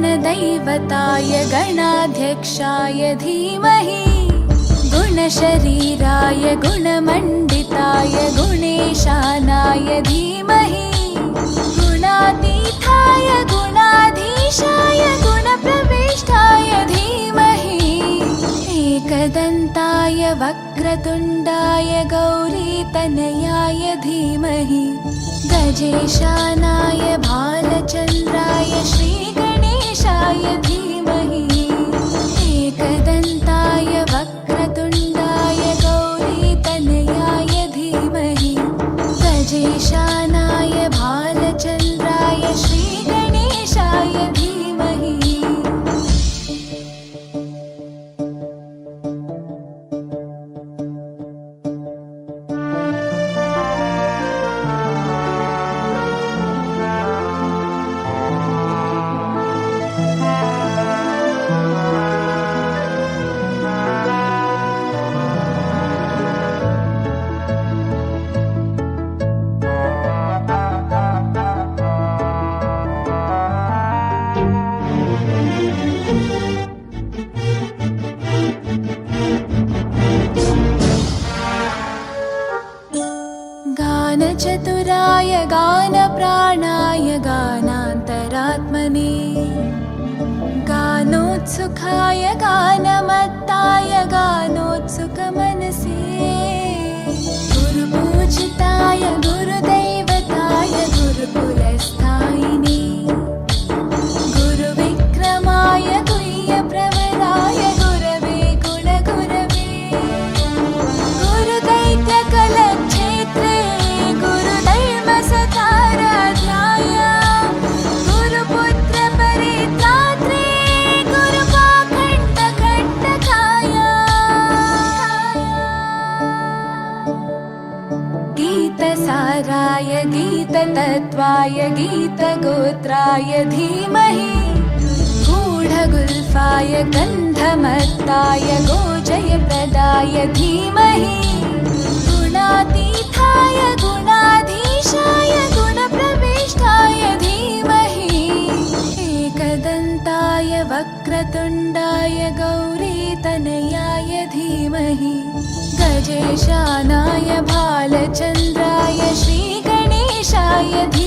गणदैवताय गणाध्यक्षाय धीमहि गुणशरीराय गुणमण्डिताय गुणेशानाय धीमहि गुणातीताय गुणाधीशाय गुणप्रविष्टाय धीमहि एकदन्ताय वक्रतुण्डाय गौरीतनयाय धीमहि गजेशानाय भालचन्द्राय श्रीगणेशाय धीमहि एकदन्ताय वक्रतुण्डाय गौरीतनयाय धीमहि गजेशानाय भालचन्द्राय श्रीगणेशाय धीमहि गानचतुराय गानप्राणाय गानान्तरात्मने गानोत्सुकाय गानमत्ताय गानोत्सुकमनसे गुरुपूजिताय गुरुदैवताय गुरुकुलस्थायिने गुरुविक्रमाय गुह्यप्रवराय गुरवे गुणगुरवे गुरुदैत्यकलक्षेत्रे गुरुधर्मसताराध्याय गुरुपुत्रपरित्रात्रे गुरुपाखण्डखण्डकाय गीतसाराय गीततत्त्वाय गीतगोत्राय धीमहि गूढगुल्फाय गन्धमत्ताय गोजयप्रदाय धीमहि गुणातीताय गुणाधीशाय गुणप्रविष्टाय धीमहि एकदन्ताय वक्रतुण्डाय गौरीतनयाय धीमहि गजेशानाय भालचन्द्राय श्रीगणेशाय धीमहि